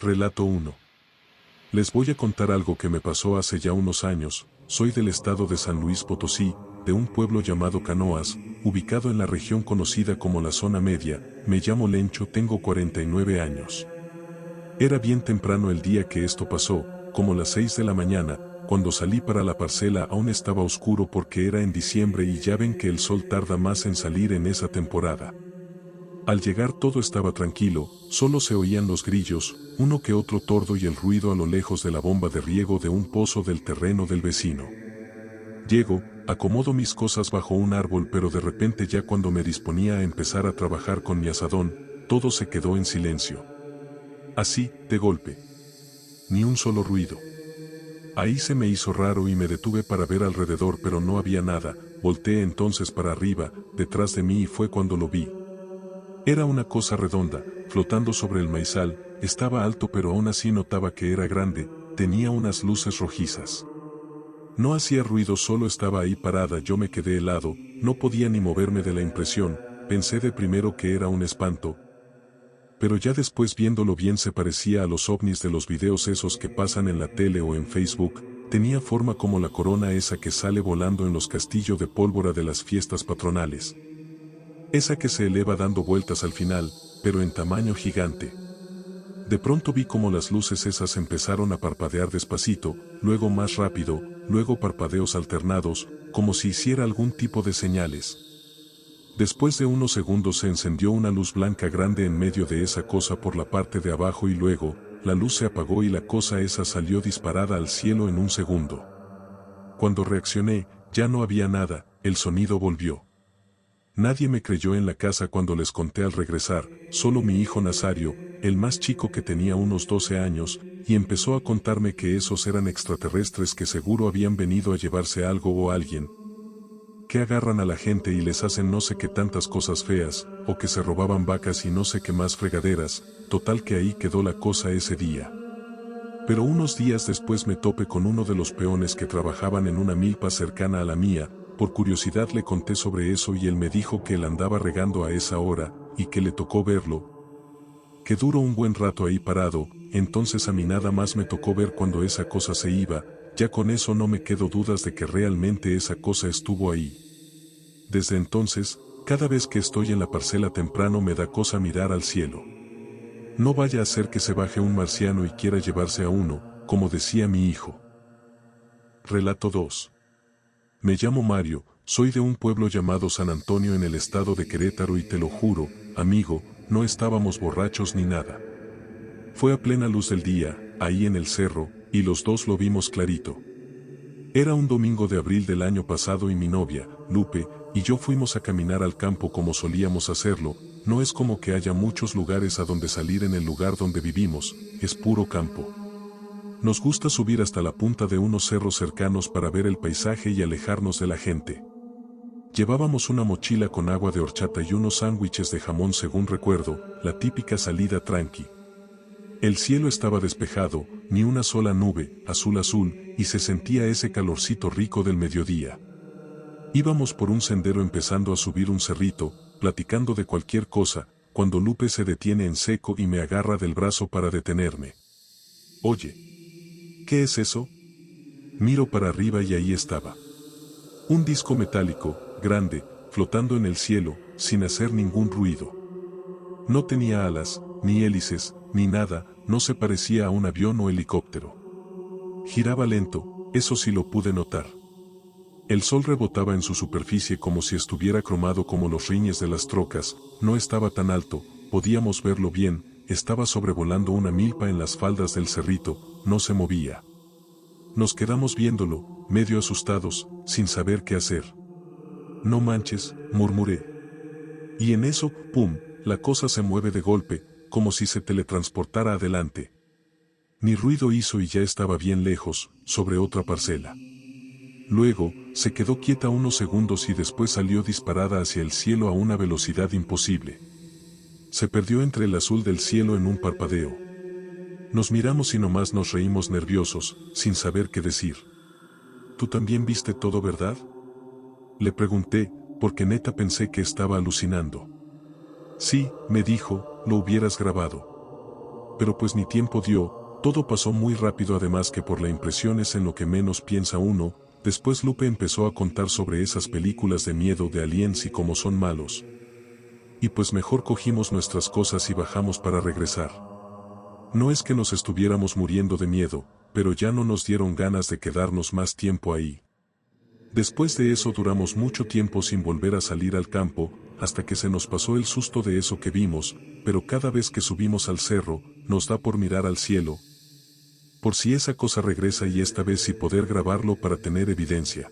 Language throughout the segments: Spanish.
Relato 1. Les voy a contar algo que me pasó hace ya unos años. Soy del estado de San Luis Potosí, de un pueblo llamado Canoas, ubicado en la región conocida como la Zona Media. Me llamo Lencho, tengo 49 años. Era bien temprano el día que esto pasó, como las 6 de la mañana, cuando salí para la parcela aún estaba oscuro porque era en diciembre y ya ven que el sol tarda más en salir en esa temporada. Al llegar todo estaba tranquilo, solo se oían los grillos, uno que otro tordo y el ruido a lo lejos de la bomba de riego de un pozo del terreno del vecino. Llego, acomodo mis cosas bajo un árbol, pero de repente ya cuando me disponía a empezar a trabajar con mi asadón, todo se quedó en silencio. Así, de golpe. Ni un solo ruido. Ahí se me hizo raro y me detuve para ver alrededor, pero no había nada. Volteé entonces para arriba, detrás de mí, y fue cuando lo vi. Era una cosa redonda, flotando sobre el maizal. Estaba alto, pero aún así notaba que era grande, tenía unas luces rojizas. No hacía ruido, solo estaba ahí parada. Yo me quedé helado, no podía ni moverme de la impresión. Pensé de primero que era un espanto, pero ya después viéndolo bien se parecía a los ovnis de los videos esos que pasan en la tele o en Facebook. Tenía forma como la corona esa que sale volando en los castillos de pólvora de las fiestas patronales. Esa que se eleva dando vueltas al final, pero en tamaño gigante. De pronto vi como las luces esas empezaron a parpadear despacito, luego más rápido, luego parpadeos alternados, como si hiciera algún tipo de señales. Después de unos segundos se encendió una luz blanca grande en medio de esa cosa por la parte de abajo y luego, la luz se apagó y la cosa esa salió disparada al cielo en un segundo. Cuando reaccioné, ya no había nada, el sonido volvió. Nadie me creyó en la casa cuando les conté al regresar, solo mi hijo Nazario, el más chico que tenía unos 12 años, y empezó a contarme que esos eran extraterrestres que seguro habían venido a llevarse algo o alguien, que agarran a la gente y les hacen no sé qué tantas cosas feas, o que se robaban vacas y no sé qué más fregaderas. Total que ahí quedó la cosa ese día. Pero unos días después me topé con uno de los peones que trabajaban en una milpa cercana a la mía. Por curiosidad le conté sobre eso y él me dijo que él andaba regando a esa hora, y que le tocó verlo, que duró un buen rato ahí parado. Entonces a mí nada más me tocó ver cuando esa cosa se iba. Ya con eso no me quedo dudas de que realmente esa cosa estuvo ahí. Desde entonces, cada vez que estoy en la parcela temprano me da cosa mirar al cielo. No vaya a ser que se baje un marciano y quiera llevarse a uno, como decía mi hijo. Relato 2. Me llamo Mario, soy de un pueblo llamado San Antonio en el estado de Querétaro y te lo juro, amigo, no estábamos borrachos ni nada. Fue a plena luz del día, ahí en el cerro, y los dos lo vimos clarito. Era un domingo de abril del año pasado y mi novia, Lupe, y yo fuimos a caminar al campo como solíamos hacerlo. No es como que haya muchos lugares a donde salir en el lugar donde vivimos, es puro campo. Nos gusta subir hasta la punta de unos cerros cercanos para ver el paisaje y alejarnos de la gente. Llevábamos una mochila con agua de horchata y unos sándwiches de jamón según recuerdo, la típica salida tranqui. El cielo estaba despejado, ni una sola nube, azul azul, y se sentía ese calorcito rico del mediodía. Íbamos por un sendero empezando a subir un cerrito, platicando de cualquier cosa, cuando Lupe se detiene en seco y me agarra del brazo para detenerme. Oye, ¿qué es eso? Miro para arriba y ahí estaba. Un disco metálico, grande, flotando en el cielo, sin hacer ningún ruido. No tenía alas, ni hélices, ni nada, no se parecía a un avión o helicóptero. Giraba lento, eso sí lo pude notar. El sol rebotaba en su superficie como si estuviera cromado como los riñes de las trocas. No estaba tan alto, podíamos verlo bien, estaba sobrevolando una milpa en las faldas del cerrito, no se movía. Nos quedamos viéndolo, medio asustados, sin saber qué hacer. No manches, murmuré. Y en eso, ¡pum!, la cosa se mueve de golpe, como si se teletransportara adelante. Ni ruido hizo y ya estaba bien lejos, sobre otra parcela. Luego, se quedó quieta unos segundos y después salió disparada hacia el cielo a una velocidad imposible. Se perdió entre el azul del cielo en un parpadeo. Nos miramos y nomás nos reímos nerviosos, sin saber qué decir. ¿Tú también viste todo, verdad? Le pregunté, porque neta pensé que estaba alucinando. Sí, me dijo, lo hubieras grabado. pero pues ni tiempo dio, todo pasó muy rápido, además que por la impresión es en lo que menos piensa uno. Después Lupe empezó a contar sobre esas películas de miedo de aliens y cómo son malos. Y pues mejor cogimos nuestras cosas y bajamos para regresar. No es que nos estuviéramos muriendo de miedo, pero ya no nos dieron ganas de quedarnos más tiempo ahí. Después de eso duramos mucho tiempo sin volver a salir al campo, hasta que se nos pasó el susto de eso que vimos, pero cada vez que subimos al cerro, nos da por mirar al cielo, por si esa cosa regresa, y esta vez sí poder grabarlo para tener evidencia.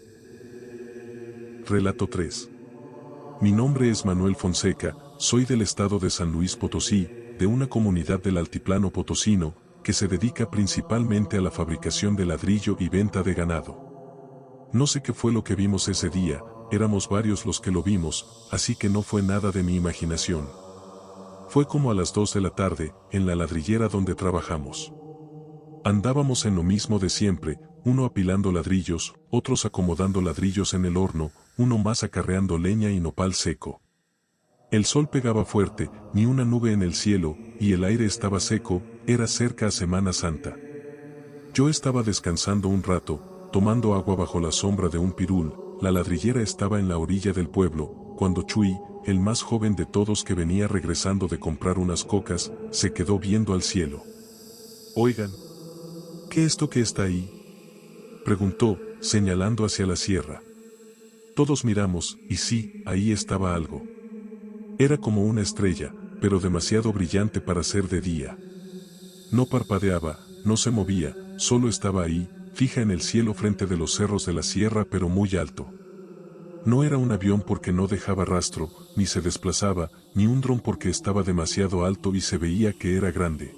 Relato 3. Mi nombre es Manuel Fonseca, soy del estado de San Luis Potosí, de una comunidad del altiplano potosino, que se dedica principalmente a la fabricación de ladrillo y venta de ganado. No sé qué fue lo que vimos ese día, éramos varios los que lo vimos, así que no fue nada de mi imaginación. Fue como a las 2 de la tarde, en la ladrillera donde trabajamos. Andábamos en lo mismo de siempre, uno apilando ladrillos, otros acomodando ladrillos en el horno, uno más acarreando leña y nopal seco. El sol pegaba fuerte, ni una nube en el cielo, y el aire estaba seco, era cerca a Semana Santa. Yo estaba descansando un rato, tomando agua bajo la sombra de un pirul. La ladrillera estaba en la orilla del pueblo, cuando Chuy, el más joven de todos que venía regresando de comprar unas cocas, se quedó viendo al cielo. «Oigan, ¿qué es esto que está ahí?», preguntó, señalando hacia la sierra. Todos miramos, y sí, ahí estaba algo. Era como una estrella, pero demasiado brillante para ser de día. No parpadeaba, no se movía, solo estaba ahí, fija en el cielo frente de los cerros de la sierra, pero muy alto. No era un avión porque no dejaba rastro, ni se desplazaba, ni un dron porque estaba demasiado alto y se veía que era grande.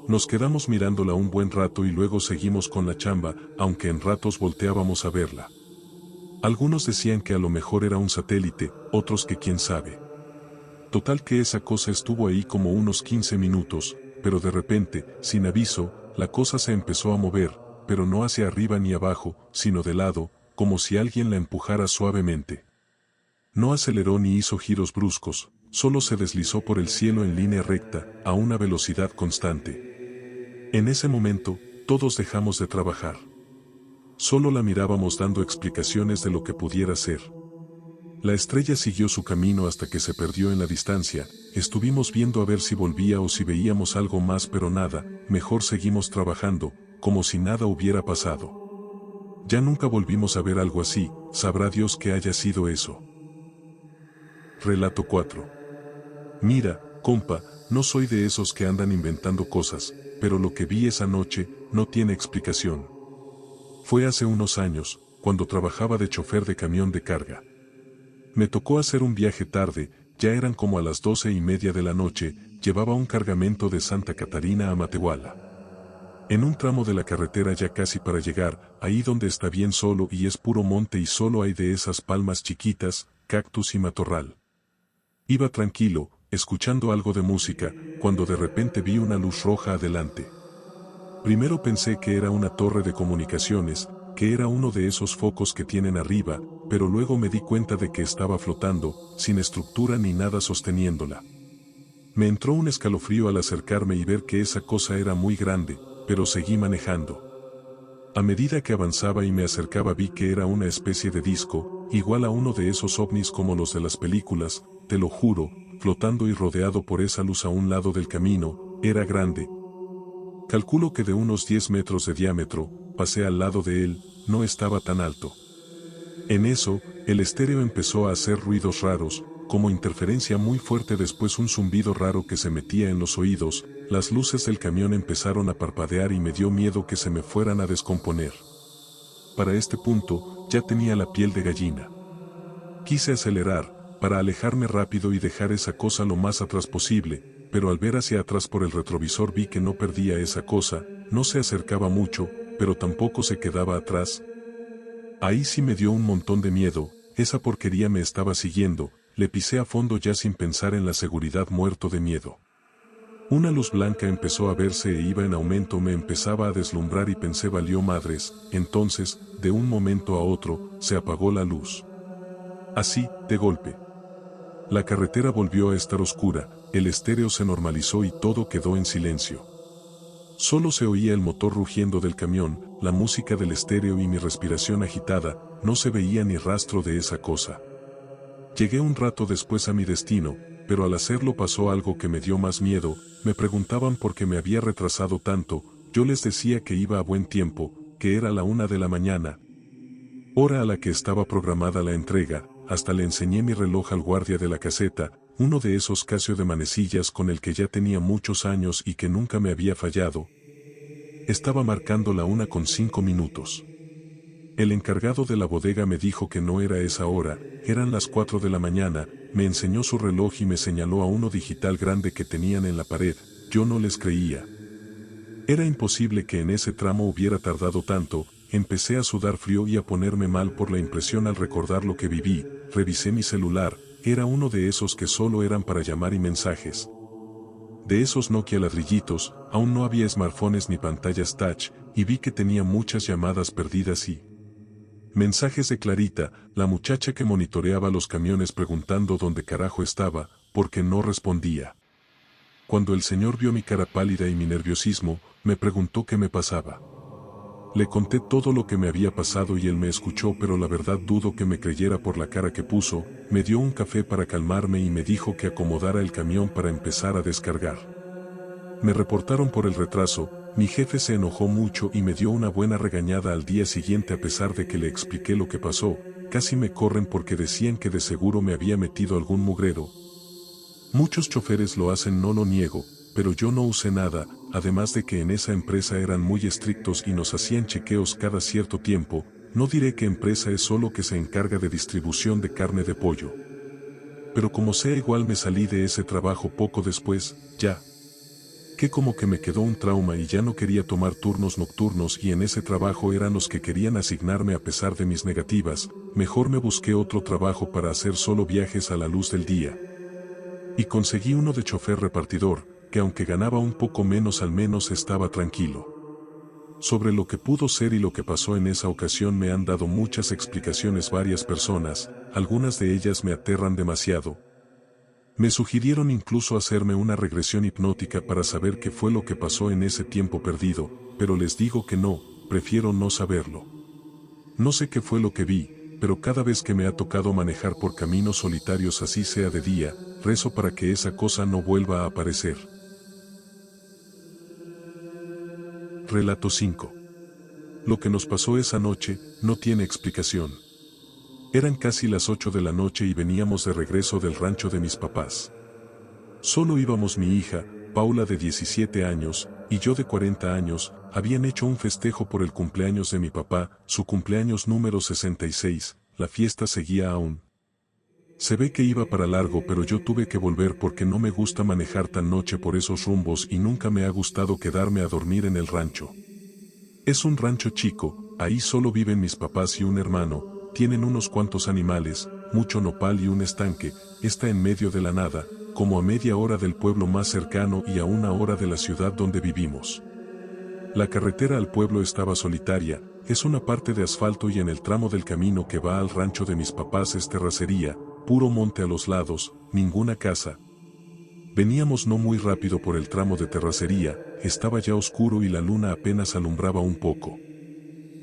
Nos quedamos mirándola un buen rato y luego seguimos con la chamba, aunque en ratos volteábamos a verla. Algunos decían que a lo mejor era un satélite, otros que quién sabe. Total que esa cosa estuvo ahí como unos 15 minutos, pero de repente, sin aviso, la cosa se empezó a mover, pero no hacia arriba ni abajo, sino de lado, como si alguien la empujara suavemente. No aceleró ni hizo giros bruscos, solo se deslizó por el cielo en línea recta, a una velocidad constante. En ese momento, todos dejamos de trabajar. Solo la mirábamos dando explicaciones de lo que pudiera ser. La estrella siguió su camino hasta que se perdió en la distancia. Estuvimos viendo a ver si volvía o si veíamos algo más, pero nada. Mejor seguimos trabajando, como si nada hubiera pasado. Ya nunca volvimos a ver algo así, sabrá Dios que haya sido eso. Relato 4. Mira, compa, no soy de esos que andan inventando cosas, pero lo que vi esa noche no tiene explicación. Fue hace unos años, cuando trabajaba de chofer de camión de carga. Me tocó hacer un viaje tarde, ya eran como a las 12:30 de la noche, llevaba un cargamento de Santa Catarina a Matehuala. En un tramo de la carretera ya casi para llegar, ahí donde está bien solo y es puro monte y solo hay de esas palmas chiquitas, cactus y matorral. Iba tranquilo, escuchando algo de música, cuando de repente vi una luz roja adelante. Primero pensé que era una torre de comunicaciones, que era uno de esos focos que tienen arriba, pero luego me di cuenta de que estaba flotando, sin estructura ni nada sosteniéndola. Me entró un escalofrío al acercarme y ver que esa cosa era muy grande, pero seguí manejando. A medida que avanzaba y me acercaba vi que era una especie de disco, igual a uno de esos ovnis como los de las películas, te lo juro, flotando y rodeado por esa luz a un lado del camino. Era grande. Calculo que de unos 10 metros de diámetro. Pasé al lado de él, no estaba tan alto. En eso, el estéreo empezó a hacer ruidos raros, como interferencia muy fuerte, después un zumbido raro que se metía en los oídos. Las luces del camión empezaron a parpadear y me dio miedo que se me fueran a descomponer. Para este punto, ya tenía la piel de gallina. Quise acelerar, para alejarme rápido y dejar esa cosa lo más atrás posible, pero al ver hacia atrás por el retrovisor vi que no perdía esa cosa, no se acercaba mucho, pero tampoco se quedaba atrás. Ahí sí me dio un montón de miedo, esa porquería me estaba siguiendo, le pisé a fondo ya sin pensar en la seguridad, muerto de miedo. Una luz blanca empezó a verse e iba en aumento, me empezaba a deslumbrar y pensé valió madres. Entonces, de un momento a otro, se apagó la luz. Así, de golpe. La carretera volvió a estar oscura, el estéreo se normalizó y todo quedó en silencio. Solo se oía el motor rugiendo del camión, la música del estéreo y mi respiración agitada, no se veía ni rastro de esa cosa. Llegué un rato después a mi destino, pero al hacerlo pasó algo que me dio más miedo. Me preguntaban por qué me había retrasado tanto, yo les decía que iba a buen tiempo, que era la 1 de la mañana, hora a la que estaba programada la entrega. Hasta le enseñé mi reloj al guardia de la caseta, uno de esos Casio de manecillas con el que ya tenía muchos años y que nunca me había fallado. Estaba marcando la 1:05. El encargado de la bodega me dijo que no era esa hora, eran las 4 de la mañana, me enseñó su reloj y me señaló a uno digital grande que tenían en la pared. Yo no les creía. Era imposible que en ese tramo hubiera tardado tanto. Empecé a sudar frío y a ponerme mal por la impresión al recordar lo que viví. Revisé mi celular, era uno de esos que solo eran para llamar y mensajes. De esos Nokia ladrillitos, aún no había smartphones ni pantallas touch, y vi que tenía muchas llamadas perdidas y mensajes de Clarita, la muchacha que monitoreaba los camiones preguntando dónde carajo estaba, porque no respondía. Cuando el señor vio mi cara pálida y mi nerviosismo, me preguntó qué me pasaba. Le conté todo lo que me había pasado y él me escuchó, pero la verdad dudo que me creyera por la cara que puso. Me dio un café para calmarme y me dijo que acomodara el camión para empezar a descargar. Me reportaron por el retraso. Mi jefe se enojó mucho y me dio una buena regañada al día siguiente a pesar de que le expliqué lo que pasó. Casi me corren porque decían que de seguro me había metido algún mugrero. Muchos choferes lo hacen, no lo niego, pero yo no usé nada, además de que en esa empresa eran muy estrictos y nos hacían chequeos cada cierto tiempo. No diré qué empresa es, solo que se encarga de distribución de carne de pollo. Pero como sea, igual me salí de ese trabajo poco después, ya que como que me quedó un trauma y ya no quería tomar turnos nocturnos, y en ese trabajo eran los que querían asignarme a pesar de mis negativas. Mejor me busqué otro trabajo para hacer solo viajes a la luz del día. Y conseguí uno de chofer repartidor, que aunque ganaba un poco menos al menos estaba tranquilo. Sobre lo que pudo ser y lo que pasó en esa ocasión me han dado muchas explicaciones varias personas, algunas de ellas me aterran demasiado. Me sugirieron incluso hacerme una regresión hipnótica para saber qué fue lo que pasó en ese tiempo perdido, pero les digo que no, prefiero no saberlo. No sé qué fue lo que vi, pero cada vez que me ha tocado manejar por caminos solitarios, así sea de día, rezo para que esa cosa no vuelva a aparecer. Relato 5. Lo que nos pasó esa noche no tiene explicación. Eran casi las 8 de la noche y veníamos de regreso del rancho de mis papás. Solo íbamos mi hija, Paula, de 17 años, y yo de 40 años. Habían hecho un festejo por el cumpleaños de mi papá, su cumpleaños número 66, la fiesta seguía aún. Se ve que iba para largo, pero yo tuve que volver porque no me gusta manejar tan noche por esos rumbos y nunca me ha gustado quedarme a dormir en el rancho. Es un rancho chico, ahí solo viven mis papás y un hermano, tienen unos cuantos animales, mucho nopal y un estanque. Está en medio de la nada, como a media hora del pueblo más cercano y a 1 hora de la ciudad donde vivimos. La carretera al pueblo estaba solitaria, es una parte de asfalto y en el tramo del camino que va al rancho de mis papás es terracería, puro monte a los lados, ninguna casa. Veníamos no muy rápido por el tramo de terracería, estaba ya oscuro y la luna apenas alumbraba un poco.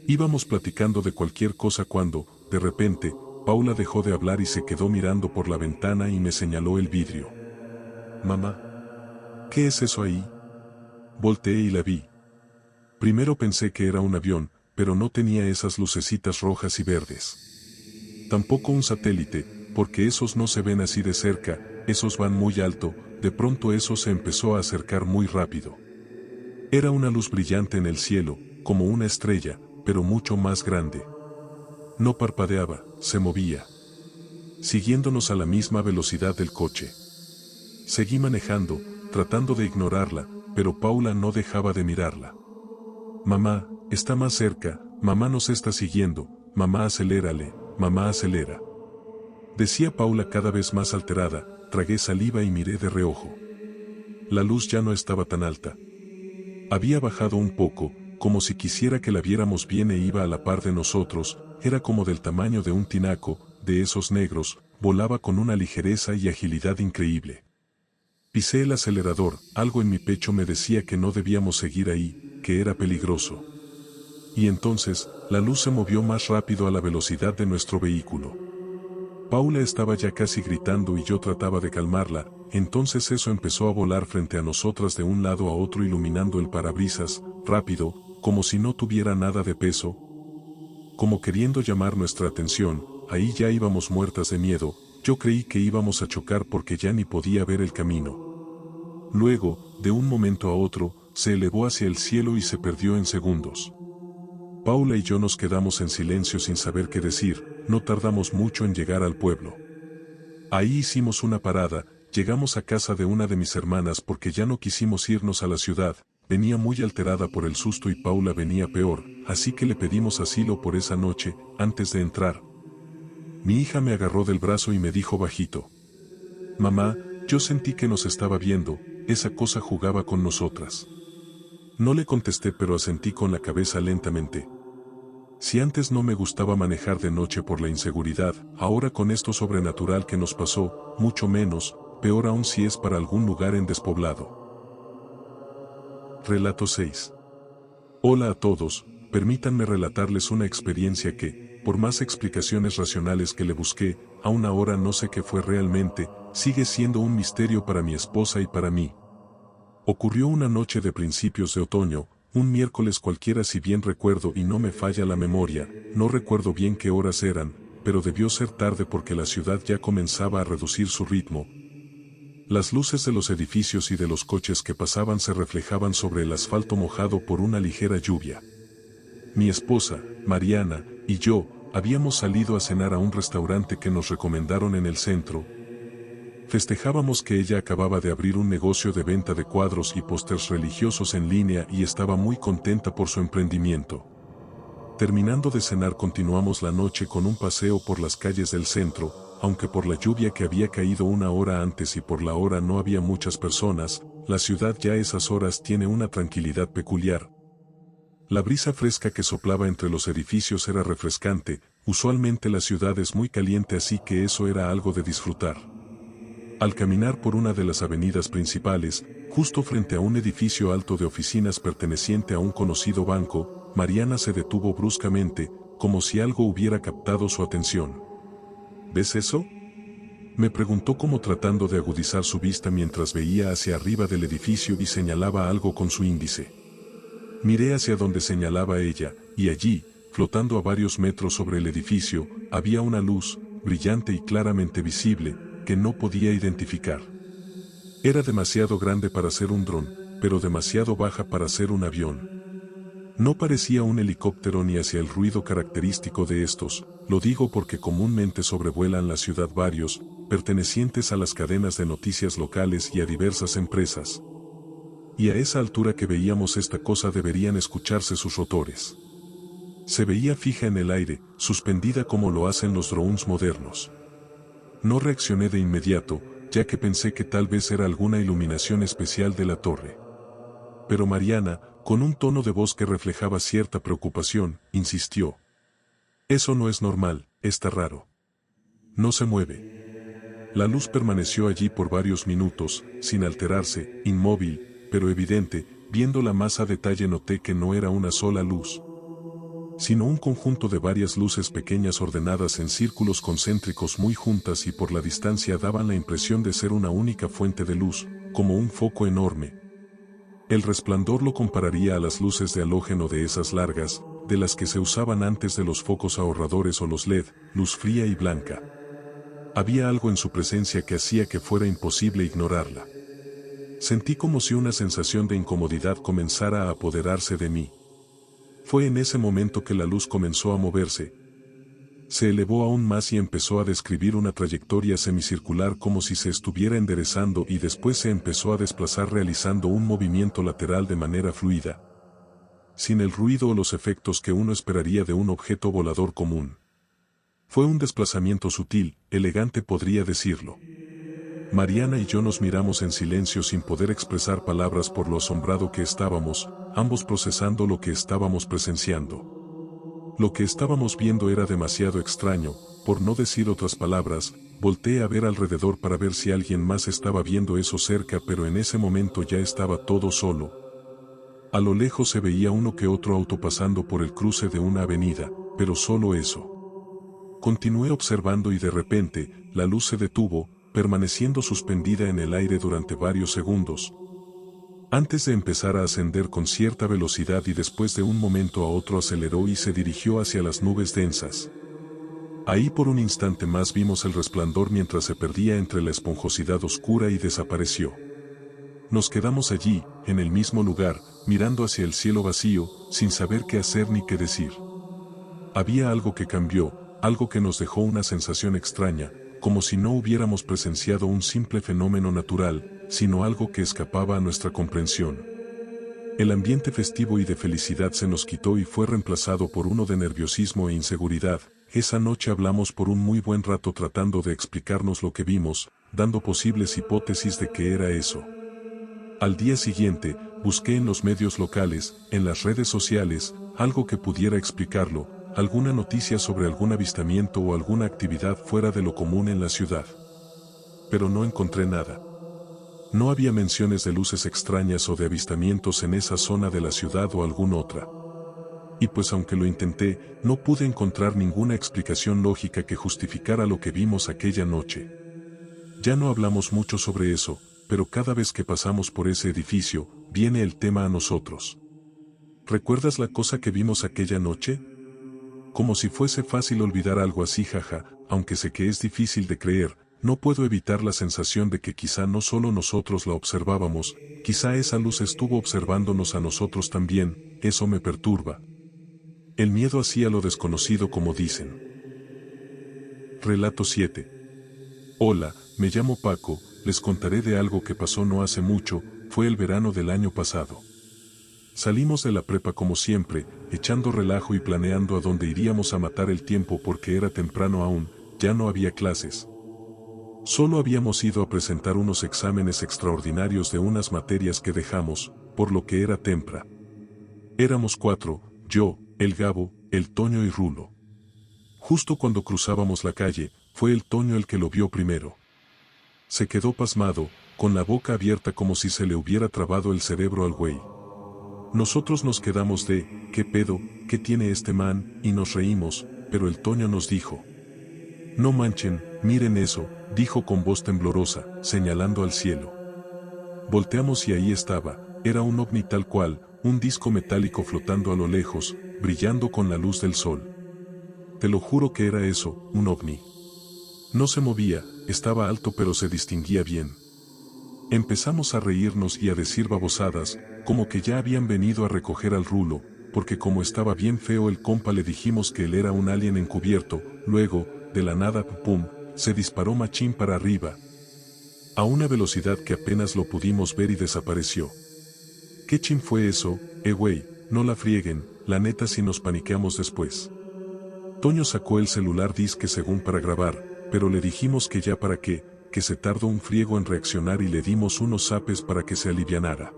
Íbamos platicando de cualquier cosa cuando, de repente, Paula dejó de hablar y se quedó mirando por la ventana y me señaló el vidrio. «Mamá, ¿qué es eso ahí?» Volteé y la vi. Primero pensé que era un avión, pero no tenía esas lucecitas rojas y verdes. Tampoco un satélite, porque esos no se ven así de cerca, esos van muy alto. De pronto eso se empezó a acercar muy rápido. Era una luz brillante en el cielo, como una estrella, pero mucho más grande. No parpadeaba, se movía, siguiéndonos a la misma velocidad del coche. Seguí manejando, tratando de ignorarla, pero Paula no dejaba de mirarla. «Mamá, está más cerca, mamá nos está siguiendo, mamá acelérale, mamá acelera», decía Paula cada vez más alterada. Tragué saliva y miré de reojo. La luz ya no estaba tan alta. Había bajado un poco, como si quisiera que la viéramos bien, e iba a la par de nosotros. Era como del tamaño de un tinaco, de esos negros, volaba con una ligereza y agilidad increíble. Pisé el acelerador, algo en mi pecho me decía que no debíamos seguir ahí, que era peligroso. Y entonces, la luz se movió más rápido a la velocidad de nuestro vehículo. Paula estaba ya casi gritando y yo trataba de calmarla, entonces eso empezó a volar frente a nosotras de un lado a otro iluminando el parabrisas, rápido, como si no tuviera nada de peso, como queriendo llamar nuestra atención. Ahí ya íbamos muertas de miedo, yo creí que íbamos a chocar porque ya ni podía ver el camino. Luego, de un momento a otro, se elevó hacia el cielo y se perdió en segundos. Paula y yo nos quedamos en silencio sin saber qué decir, no tardamos mucho en llegar al pueblo. Ahí hicimos una parada, llegamos a casa de una de mis hermanas porque ya no quisimos irnos a la ciudad, venía muy alterada por el susto y Paula venía peor, así que le pedimos asilo por esa noche, antes de entrar. Mi hija me agarró del brazo y me dijo bajito: «Mamá, yo sentí que nos estaba viendo, esa cosa jugaba con nosotras». No le contesté pero asentí con la cabeza lentamente. Si antes no me gustaba manejar de noche por la inseguridad, ahora con esto sobrenatural que nos pasó, mucho menos, peor aún si es para algún lugar en despoblado. Relato 6. Hola a todos, permítanme relatarles una experiencia que, por más explicaciones racionales que le busqué, aún ahora no sé qué fue realmente, sigue siendo un misterio para mi esposa y para mí. Ocurrió una noche de principios de otoño, un miércoles cualquiera si bien recuerdo y no me falla la memoria, no recuerdo bien qué horas eran, pero debió ser tarde porque la ciudad ya comenzaba a reducir su ritmo. Las luces de los edificios y de los coches que pasaban se reflejaban sobre el asfalto mojado por una ligera lluvia. Mi esposa, Mariana, y yo, habíamos salido a cenar a un restaurante que nos recomendaron en el centro. Festejábamos que ella acababa de abrir un negocio de venta de cuadros y pósters religiosos en línea y estaba muy contenta por su emprendimiento. Terminando de cenar continuamos la noche con un paseo por las calles del centro, aunque por la lluvia que había caído una hora antes y por la hora no había muchas personas, la ciudad ya a esas horas tiene una tranquilidad peculiar. La brisa fresca que soplaba entre los edificios era refrescante, usualmente la ciudad es muy caliente así que eso era algo de disfrutar. Al caminar por una de las avenidas principales, justo frente a un edificio alto de oficinas perteneciente a un conocido banco, Mariana se detuvo bruscamente, como si algo hubiera captado su atención. ¿Ves eso?, me preguntó como tratando de agudizar su vista mientras veía hacia arriba del edificio y señalaba algo con su índice. Miré hacia donde señalaba ella, y allí, flotando a varios metros sobre el edificio, había una luz, brillante y claramente visible, que no podía identificar. Era demasiado grande para ser un dron, pero demasiado baja para ser un avión. No parecía un helicóptero ni hacia el ruido característico de estos, lo digo porque comúnmente sobrevuelan la ciudad varios, pertenecientes a las cadenas de noticias locales y a diversas empresas. Y a esa altura que veíamos esta cosa deberían escucharse sus rotores. Se veía fija en el aire, suspendida como lo hacen los drones modernos. No reaccioné de inmediato, ya que pensé que tal vez era alguna iluminación especial de la torre. Pero Mariana, con un tono de voz que reflejaba cierta preocupación, insistió: «Eso no es normal, está raro. No se mueve». La luz permaneció allí por varios minutos, sin alterarse, inmóvil, pero evidente. Viéndola más a detalle noté que no era una sola luz, sino un conjunto de varias luces pequeñas ordenadas en círculos concéntricos muy juntas y por la distancia daban la impresión de ser una única fuente de luz, como un foco enorme. El resplandor lo compararía a las luces de halógeno de esas largas, de las que se usaban antes de los focos ahorradores o los LED, luz fría y blanca. Había algo en su presencia que hacía que fuera imposible ignorarla. Sentí como si una sensación de incomodidad comenzara a apoderarse de mí. Fue en ese momento que la luz comenzó a moverse. Se elevó aún más y empezó a describir una trayectoria semicircular como si se estuviera enderezando y después se empezó a desplazar realizando un movimiento lateral de manera fluida, sin el ruido o los efectos que uno esperaría de un objeto volador común. Fue un desplazamiento sutil, elegante podría decirlo. Mariana y yo nos miramos en silencio sin poder expresar palabras por lo asombrado que estábamos, ambos procesando lo que estábamos presenciando. Lo que estábamos viendo era demasiado extraño, por no decir otras palabras, Volteé a ver alrededor para ver si alguien más estaba viendo eso cerca, pero en ese momento ya estaba todo solo. A lo lejos se veía uno que otro auto pasando por el cruce de una avenida, pero solo eso. Continué observando y de repente, la luz se detuvo, permaneciendo suspendida en el aire durante varios segundos, antes de empezar a ascender con cierta velocidad y después de un momento a otro aceleró y se dirigió hacia las nubes densas. Ahí por un instante más vimos el resplandor mientras se perdía entre la esponjosidad oscura y desapareció. Nos quedamos allí, en el mismo lugar, mirando hacia el cielo vacío, sin saber qué hacer ni qué decir. Había algo que cambió, algo que nos dejó una sensación extraña, como si no hubiéramos presenciado un simple fenómeno natural, sino algo que escapaba a nuestra comprensión. El ambiente festivo y de felicidad se nos quitó y fue reemplazado por uno de nerviosismo e inseguridad. Esa noche hablamos por un muy buen rato tratando de explicarnos lo que vimos, dando posibles hipótesis de qué era eso. Al día siguiente, busqué en los medios locales, en las redes sociales, algo que pudiera explicarlo, alguna noticia sobre algún avistamiento o alguna actividad fuera de lo común en la ciudad. Pero no encontré nada. No había menciones de luces extrañas o de avistamientos en esa zona de la ciudad o alguna otra. Y pues aunque lo intenté, no pude encontrar ninguna explicación lógica que justificara lo que vimos aquella noche. Ya no hablamos mucho sobre eso, pero cada vez que pasamos por ese edificio, viene el tema a nosotros. ¿Recuerdas la cosa que vimos aquella noche? Como si fuese fácil olvidar algo así, jaja, aunque sé que es difícil de creer, no puedo evitar la sensación de que quizá no solo nosotros la observábamos, quizá esa luz estuvo observándonos a nosotros también, eso me perturba. El miedo hacia lo desconocido, como dicen. Relato 7. Hola, me llamo Paco, les contaré de algo que pasó no hace mucho, fue el verano del año pasado. Salimos de la prepa como siempre, echando relajo y planeando a dónde iríamos a matar el tiempo porque era temprano aún, ya no había clases. Solo habíamos ido a presentar unos exámenes extraordinarios de unas materias que dejamos, por lo que era tempra. Éramos 4, yo, el Gabo, el Toño y Rulo. Justo cuando cruzábamos la calle, fue el Toño el que lo vio primero. Se quedó pasmado, con la boca abierta como si se le hubiera trabado el cerebro al güey. Nosotros nos quedamos de, ¿qué pedo, qué tiene este man? Y nos reímos, pero el Toño nos dijo. No manchen, miren eso, dijo con voz temblorosa, señalando al cielo. Volteamos y ahí estaba, era un ovni tal cual, un disco metálico flotando a lo lejos, brillando con la luz del sol. Te lo juro que era eso, un ovni. No se movía, estaba alto pero se distinguía bien. Empezamos a reírnos y a decir babosadas, como que ya habían venido a recoger al Rulo, porque como estaba bien feo el compa le dijimos que él era un alien encubierto, luego, de la nada, pum, se disparó machín para arriba, a una velocidad que apenas lo pudimos ver y desapareció. ¿Qué chin fue eso? Güey, no la frieguen, la neta si nos paniqueamos después. Toño sacó el celular disque según para grabar, pero le dijimos que ya para qué, que se tardó un friego en reaccionar y le dimos unos zapes para que se alivianara.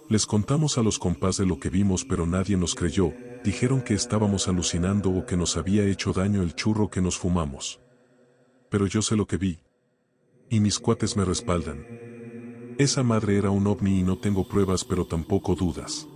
Les contamos a los compás de lo que vimos pero nadie nos creyó, dijeron que estábamos alucinando o que nos había hecho daño el churro que nos fumamos. Pero yo sé lo que vi. Y mis cuates me respaldan. Esa madre era un ovni y no tengo pruebas pero tampoco dudas.